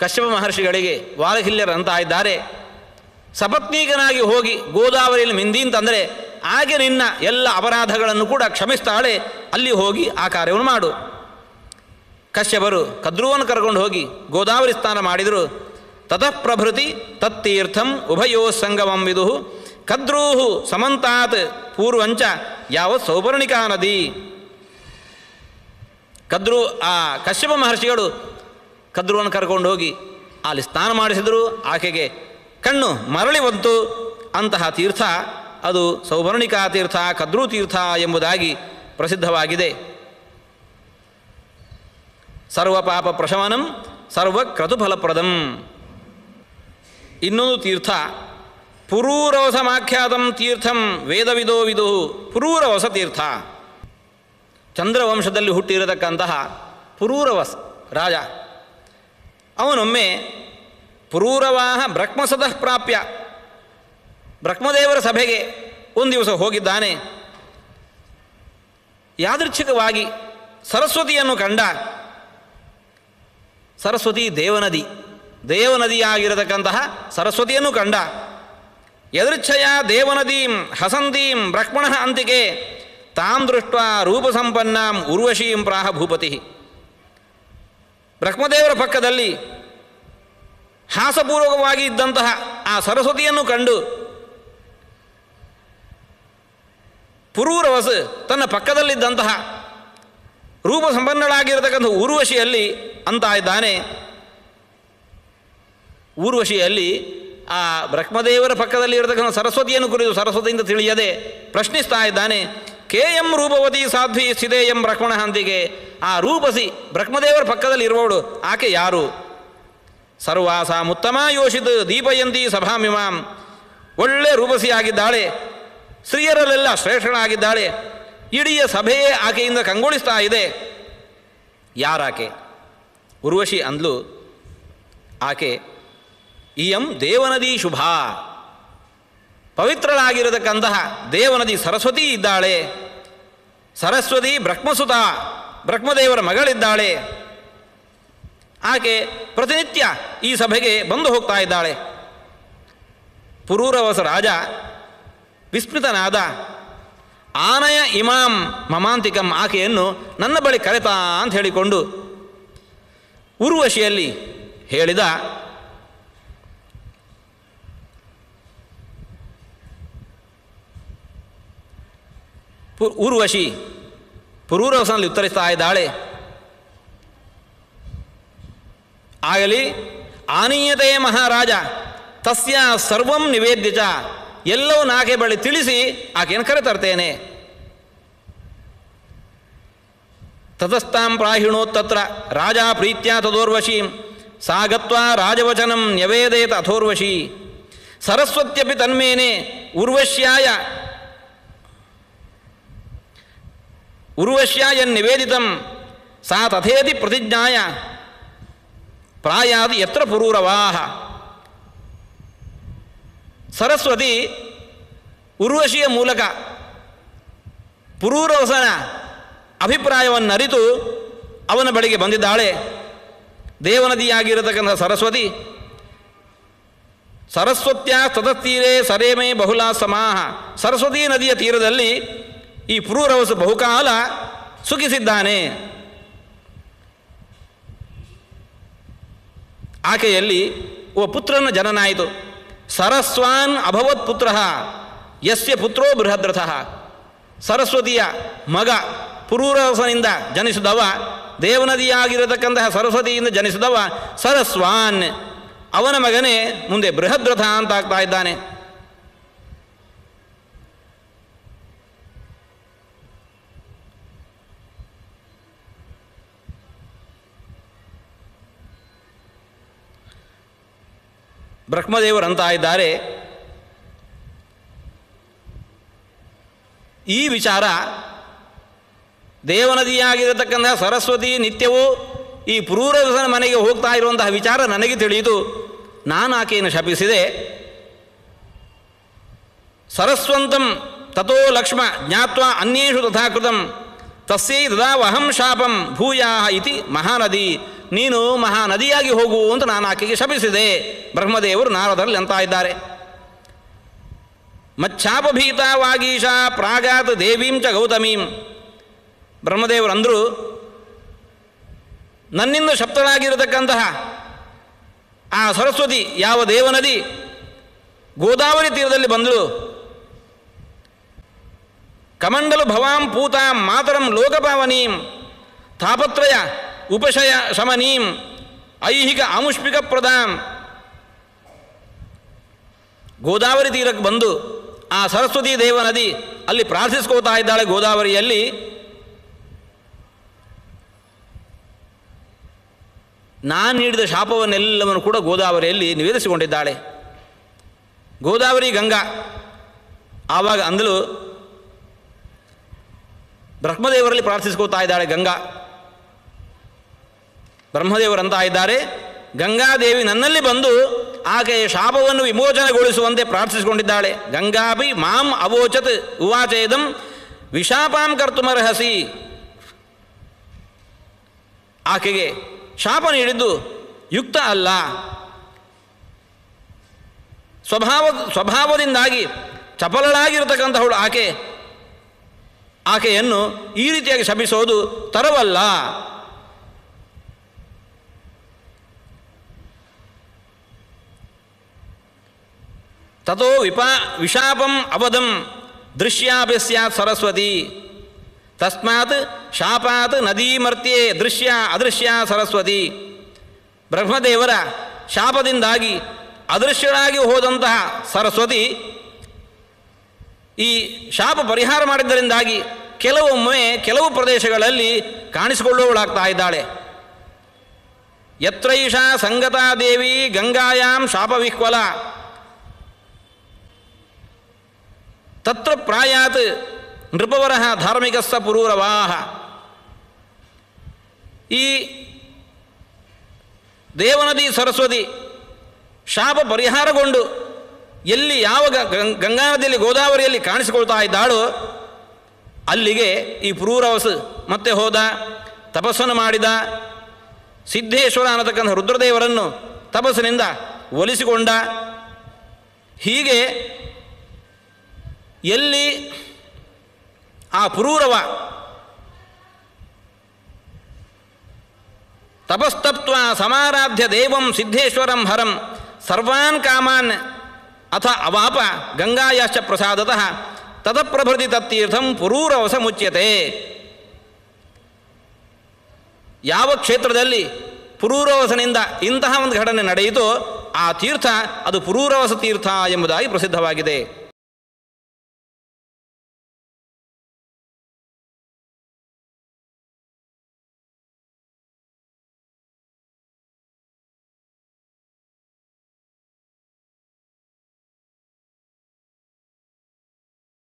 ಕಶ್ಯಪ ಮಹರ್ಷಿಗಳಿಗೆ ವಾಲಕಿಲ್ಯರು ಅಂತ ಇದ್ದಾರೆ, ಸಪತ್ನೀಕನಾಗಿ ಹೋಗಿ ಗೋದಾವರಿಯಲ್ಲಿ ಮಿಂದಿ ಅಂತಂದರೆ ಹಾಗೆ ನಿನ್ನ ಎಲ್ಲ ಅಪರಾಧಗಳನ್ನು ಕೂಡ ಕ್ಷಮಿಸ್ತಾಳೆ, ಅಲ್ಲಿ ಹೋಗಿ ಆ ಕಾರ್ಯವನ್ನು ಮಾಡು. ಕಶ್ಯಪರು ಕದ್ರುವನ್ನು ಕರ್ಕೊಂಡು ಹೋಗಿ ಗೋದಾವರಿ ಸ್ನಾನ ಮಾಡಿದರು. ತತಃ ಪ್ರಭೃತಿ ತತ್ತೀರ್ಥಂ ಉಭಯೋ ಸಂಗಮಂ ವಿದು ಕದ್ರೂ ಸಮಂತಾತ್ ಪೂರ್ವಂಚ ಯಾವತ್ ಸೌಪರ್ಣಿಕಾ ನದಿ. ಕದ್ರು ಆ ಕಶ್ಯಪ ಮಹರ್ಷಿಗಳು ಕದ್ರುವನ್ನು ಕರ್ಕೊಂಡು ಹೋಗಿ ಅಲ್ಲಿ ಸ್ನಾನ ಮಾಡಿಸಿದರು. ಆಕೆಗೆ ಕಣ್ಣು ಮರಳಿ ಬಂತು. ಅಂತಹ ತೀರ್ಥ ಅದು ಸೌಪರ್ಣಿಕಾ ತೀರ್ಥ, ಕದ್ರೂ ತೀರ್ಥ ಎಂಬುದಾಗಿ ಪ್ರಸಿದ್ಧವಾಗಿದೆ. ಸರ್ವ ಪಾಪ ಪ್ರಶಮನಂ ಸರ್ವ ಕ್ರತುಫಲಪ್ರದಂ. ಇನ್ನೊಂದು ತೀರ್ಥ ಪುರೂರವಸಮಾಖ್ಯಾತಂ ತೀರ್ಥಂ ವೇದವಿದೋ ವಿದು. ಪುರೂರವಸ ತೀರ್ಥ, ಚಂದ್ರವಂಶದಲ್ಲಿ ಹುಟ್ಟಿರತಕ್ಕಂತಹ ಪುರೂರವಸ ರಾಜ, ಅವನೊಮ್ಮೆ ಪುರೂರವಾಹ ಬ್ರಹ್ಮಸದಃ ಪ್ರಾಪ್ಯ, ಬ್ರಹ್ಮದೇವರ ಸಭೆಗೆ ಒಂದು ದಿವಸ ಹೋಗಿದ್ದಾನೆ. ಯಾದೃಚ್ಛಿಕವಾಗಿ ಸರಸ್ವತಿಯನ್ನು ಕಂಡ. ಸರಸ್ವತಿ ದೇವನದಿ, ದೇವನದಿಯಾಗಿರತಕ್ಕಂತಹ ಸರಸ್ವತಿಯನ್ನು ಕಂಡ. ಯದೃಚ್ಛಯ ದೇವನದೀಂ ಹಸಂತೀಂ ಬ್ರಹ್ಮಣಃ ಅಂತಿಕೆ ತಾಂ ದೃಷ್ಟ ರೂಪಸಂಪನ್ನಾಂ ಉರ್ವಶೀಂ ಪ್ರಾಹ ಭೂಪತಿ. ಬ್ರಹ್ಮದೇವರ ಪಕ್ಕದಲ್ಲಿ ಹಾಸಪೂರ್ವಕವಾಗಿ ಇದ್ದಂತಹ ಆ ಸರಸ್ವತಿಯನ್ನು ಕಂಡು ಪುರೂರವಸ್ ತನ್ನ ಪಕ್ಕದಲ್ಲಿದ್ದಂತಹ ರೂಪಸಂಪನ್ನಳಾಗಿರತಕ್ಕಂಥ ಊರ್ವಶಿಯಲ್ಲಿ ಅಂತ ಇದ್ದಾನೆ. ಊರ್ವಶಿಯಲ್ಲಿ ಆ ಬ್ರಹ್ಮದೇವರ ಪಕ್ಕದಲ್ಲಿ ಇರತಕ್ಕಂಥ ಸರಸ್ವತಿಯನ್ನು ಕುರಿತು ಸರಸ್ವತಿಯಿಂದ ತಿಳಿಯದೆ ಪ್ರಶ್ನಿಸ್ತಾ ಇದ್ದಾನೆ. ಕೇಯಂ ರೂಪವತಿ ಸಾಧ್ವಿ ಸ್ಥಿತೇಯಂ ಬ್ರಹ್ಮಣ ಹಂತಿಗೆ. ಆ ರೂಪಸಿ ಬ್ರಹ್ಮದೇವರ ಪಕ್ಕದಲ್ಲಿ ಇರುವವಳು ಆಕೆ ಯಾರು? ಸರ್ವಾಸಾಂ ಉತ್ತಮ ಯೋಷಿತ್ ದೀಪಯಂತಿ ಸಭಾಮಿಮಾಂ. ಒಳ್ಳೆ ರೂಪಸಿಯಾಗಿದ್ದಾಳೆ, ಸ್ತ್ರೀಯರಲ್ಲೆಲ್ಲ ಶ್ರೇಷ್ಠಳಾಗಿದ್ದಾಳೆ. ಇಡೀ ಸಭೆಯೇ ಆಕೆಯಿಂದ ಕಂಗೊಳಿಸ್ತಾ ಇದೆ. ಯಾರಾಕೆ? ಉರ್ವಶಿ ಅಂದ್ಲು. ಆಕೆ ಇಯಂ ದೇವನದಿ ಶುಭಾ, ಪವಿತ್ರಳಾಗಿರತಕ್ಕಂತಹ ದೇವನದಿ ಸರಸ್ವತಿ ಇದ್ದಾಳೆ. ಸರಸ್ವತಿ ಬ್ರಹ್ಮಸುತ, ಬ್ರಹ್ಮದೇವರ ಮಗಳಿದ್ದಾಳೆ. ಆಕೆ ಪ್ರತಿನಿತ್ಯ ಈ ಸಭೆಗೆ ಬಂದು ಹೋಗ್ತಾ ಇದ್ದಾಳೆ. ಪುರೂರವಸ ರಾಜ ವಿಸ್ಮಿತನಾದ. ಆನಯ ಇಮಾಂ ಮಮಾಂತಿಕಂ, ಆಕೆಯನ್ನು ನನ್ನ ಬಳಿ ಕರೆತಾ ಅಂತ ಹೇಳಿಕೊಂಡು ಉರ್ವಶಿಯಲ್ಲಿ ಹೇಳಿದ. ಊರ್ವಶಿ ಪುರೂರವಸನಲ್ಲಿ ಉತ್ತರಿಸ್ತಾ ಇದ್ದಾಳೆ. ಆಗಲಿ ಆನೀಯತೆ ಮಹಾರಾಜ ತಸ್ಯ ಸರ್ವಂ ನಿವೇದ್ಯ ಚ, ಎಲ್ಲವೂ ನಾಕೆ ಬಳಿ ತಿಳಿಸಿ ಆಕೆಯನ್ನು ಕರೆತರ್ತೇನೆ. ತತಸ್ತಾಂ ಪ್ರಾಹಿಣೋತ್ತತ್ರ ರಾಜ ಪ್ರೀತ್ಯ ತದೋರ್ವಶೀಂ ಸಾ ಗತ್ವಾ ರಾಜವಚನಂ ನ್ಯವೇದೇತ ಅಥೋರ್ವಶಿ. ಸರಸ್ವತ್ಯಪಿ ತನ್ಮೇನೆ ಉರ್ವಶ್ಯಾಯನ್ನಿವೇದಿತಂ ಸಾ ತಥೇತಿ ಪ್ರತಿಜ್ಞಾಯ ಪ್ರಾಯಾದಿ ಯತ್ರ ಪುರೂರವಾಹ. ಸರಸ್ವತಿ ಉರ್ವಶಿಯ ಮೂಲಕ ಪುರೂರವಸನ ಅಭಿಪ್ರಾಯವನ್ನರಿತು ಅವನ ಬಳಿಗೆ ಬಂದಿದ್ದಾಳೆ. ದೇವನದಿಯಾಗಿರತಕ್ಕಂಥ ಸರಸ್ವತಿ ಸರಸ್ವತ್ಯ ತತತೀರೆ ಸರೇಮೇ ಬಹುಲಾ ಸಮಾಹ. ಸರಸ್ವತಿ ನದಿಯ ತೀರದಲ್ಲಿ ಈ ಪುರೂರವಸು ಬಹುಕಾಲ ಸುಖಿಸಿದ್ದಾನೆ. ಆಕೆಯಲ್ಲಿ ಒಬ್ಬ ಪುತ್ರನ ಜನನಾಯಿತು. ಸರಸ್ವಾನ್ ಅಭವತ್ ಪುತ್ರ ಯಸ್ಯ ಪುತ್ರೋ ಬೃಹದ್ರಥಃ. ಸರಸ್ವತಿಯ ಮಗ ಪುರೂರವಸನಿಂದ ಜನಿಸಿದವ, ದೇವನದಿಯಾಗಿರತಕ್ಕಂತಹ ಸರಸ್ವತಿಯಿಂದ ಜನಿಸಿದವ ಸರಸ್ವಾನ್. ಅವನ ಮಗನೇ ಮುಂದೆ ಬೃಹದ್ರಥ ಅಂತ ಆಗ್ತಾ ಇದ್ದಾನೆ. ಬ್ರಹ್ಮದೇವರಂತ ಇದ್ದಾರೆ, ಈ ವಿಚಾರ ದೇವನದಿಯಾಗಿರತಕ್ಕಂತಹ ಸರಸ್ವತಿ ನಿತ್ಯವೂ ಈ ಪುರೂರವಸನ ಮನೆಗೆ ಹೋಗ್ತಾ ಇರುವಂತಹ ವಿಚಾರ ನನಗೆ ತಿಳಿಯಿತು. ನಾನು ಆಕೆಯನ್ನು ಶಪಿಸಿದೆ. ಸರಸ್ವಂತಂ ತಥೋ ಲಕ್ಷ್ಮ ಜ್ಞಾತ್ವಾ ಅನ್ಯೇಷು ತಥಾಕೃತಂ ತಸ್ಯೈ ದದಾವಹಂ ಶಾಪಂ ಭೂಯಾಹ ಇತಿ ಮಹಾನದಿ ನೀನು ಮಹಾ ನದಿಯಾಗಿ ಹೋಗು ಅಂತ ನಾನು ಆಕೆಗೆ ಶಪಿಸಿದೆ. ಬ್ರಹ್ಮದೇವರು ನಾರದರಲ್ಲಿ ಅಂತ ಇದ್ದಾರೆ. ಮಚ್ಛಾಪಭೀತ ವಾಗೀಶ ಪ್ರಾಗಾತ್ ದೇವೀಂ ಚ ಗೌತಮೀಂ. ಬ್ರಹ್ಮದೇವರು ಅಂದರು, ನನ್ನಿಂದ ಶಪ್ತಳಾಗಿರತಕ್ಕಂತಹ ಆ ಸರಸ್ವತಿ ಯಾವ ದೇವನದಿ ಗೋದಾವರಿ ತೀರದಲ್ಲಿ ಬಂದಳು. ಕಮಂಡಲು ಭವಾಂ ಪೂತಾಂ ಮಾತರಂ ಲೋಕಪಾವನೀಂ ತಾಪತ್ರಯ ಉಪಶಯ ಶಮನೀಂ ಐಹಿಕ ಆಮುಷ್ಪಿಕ ಪ್ರದಾಂ. ಗೋದಾವರಿ ತೀರಕ್ಕೆ ಬಂದು ಆ ಸರಸ್ವತಿ ದೇವ ನದಿ ಅಲ್ಲಿ ಪ್ರಾರ್ಥಿಸ್ಕೋತಾ ಇದ್ದಾಳೆ. ಗೋದಾವರಿಯಲ್ಲಿ ನಾನು ನೀಡಿದ ಶಾಪವನ್ನೆಲ್ಲವನ್ನು ಕೂಡ ಗೋದಾವರಿಯಲ್ಲಿ ನಿವೇದಿಸಿಕೊಂಡಿದ್ದಾಳೆ. ಗೋದಾವರಿ ಗಂಗಾ ಆವಾಗ ಅಂದಲು, ಬ್ರಹ್ಮದೇವರಲ್ಲಿ ಪ್ರಾರ್ಥಿಸ್ಕೋತಾ ಇದ್ದಾಳೆ ಗಂಗಾ. ಬ್ರಹ್ಮದೇವರಂತ ಇದ್ದಾರೆ, ಗಂಗಾದೇವಿ ನನ್ನಲ್ಲಿ ಬಂದು ಆಕೆಯ ಶಾಪವನ್ನು ವಿಮೋಚನೆಗೊಳಿಸುವಂತೆ ಪ್ರಾರ್ಥಿಸಿಕೊಂಡಿದ್ದಾಳೆ. ಗಂಗಾಭಿ ಮಾಂ ಅವೋಚತ್ ಉವಾಚೇದಂ ವಿಶಾಪಾಂ ಕರ್ತುಮರ್ಹಸಿ. ಆಕೆಗೆ ಶಾಪ ನೀಡಿದ್ದು ಯುಕ್ತ ಅಲ್ಲ. ಸ್ವಭಾವದಿಂದಾಗಿ ಚಪಲಳಾಗಿರತಕ್ಕಂಥವಳು ಆಕೆಯನ್ನು ಈ ರೀತಿಯಾಗಿ ಶಪಿಸೋದು ತರವಲ್ಲ. ತಥೋ ವಿಶಾಪಂ ಅವದಂ ದೃಶ್ಯಾಪಿ ಸ್ಯಾತ್ ಸರಸ್ವತಿ ತಸ್ಮಾತ್ ಶಾಪಾತ್ ನದೀಮರ್ತ್ಯೆ ದೃಶ್ಯ ಅದೃಶ್ಯ ಸರಸ್ವತಿ. ಬ್ರಹ್ಮದೇವರ ಶಾಪದಿಂದಾಗಿ ಅದೃಶ್ಯಳಾಗಿ ಹೋದಂತಹ ಸರಸ್ವತಿ ಈ ಶಾಪ ಪರಿಹಾರ ಮಾಡಿದ್ದರಿಂದಾಗಿ ಕೆಲವೊಮ್ಮೆ ಕೆಲವು ಪ್ರದೇಶಗಳಲ್ಲಿ ಕಾಣಿಸಿಕೊಳ್ಳುವವಳಾಗ್ತಾ ಇದ್ದಾಳೆ. ಯತ್ರೈಷಾ ಸಂಗತಾ ದೇವಿ ಗಂಗಾಯಾಂ ಶಾಪವಿಹ್ವಲ ತತ್ರ ಪ್ರಾಯಾತ್ ನೃಪವರಃ ಧಾರ್ಮಿಕಸ್ಸ ಪುರೂರವಾಹ. ಈ ದೇವನದಿ ಸರಸ್ವತಿ ಶಾಪ ಪರಿಹಾರಗೊಂಡು ಎಲ್ಲಿ ಯಾವ ಗಂಗಾ ನದಿಯಲ್ಲಿ ಗೋದಾವರಿಯಲ್ಲಿ ಕಾಣಿಸಿಕೊಳ್ತಾ ಇದ್ದಾಳೋ ಅಲ್ಲಿಗೆ ಈ ಪುರೂರವಸು ಮತ್ತೆ ಹೋದ, ತಪಸ್ಸನ್ನು ಮಾಡಿದ. ಸಿದ್ಧೇಶ್ವರ ಅನ್ನತಕ್ಕಂಥ ರುದ್ರದೇವರನ್ನು ತಪಸ್ಸಿನಿಂದ ಒಲಿಸಿಕೊಂಡ. ಹೀಗೆ ಎಲ್ಲಿ ಆ ಪುರೂರವ ತಪಸ್ತಪ್ತ್ವ ಸಮಾರಾಧ್ಯ ದೇವಂ ಸಿದ್ಧೇಶ್ವರಂ ಹರಂ ಸರ್ವಾನ್ ಕಾಮಾನ್ ಅಥ ಅವಾಪ ಗಂಗಾಯಾಶ್ಚ ಪ್ರಸಾದತಃ ತತಪ್ರಭೃತಿ ತತ್ತೀರ್ಥಂ ಪುರೂರವಸ ಮುಚ್ಯತೆ. ಯಾವ ಕ್ಷೇತ್ರದಲ್ಲಿ ಪುರೂರವಸನಿಂದ ಇಂತಹ ಒಂದು ಘಟನೆ ನಡೆಯಿತೋ ಆ ತೀರ್ಥ ಅದು ಪುರೂರವಸ ತೀರ್ಥ ಎಂಬುದಾಗಿ ಪ್ರಸಿದ್ಧವಾಗಿದೆ.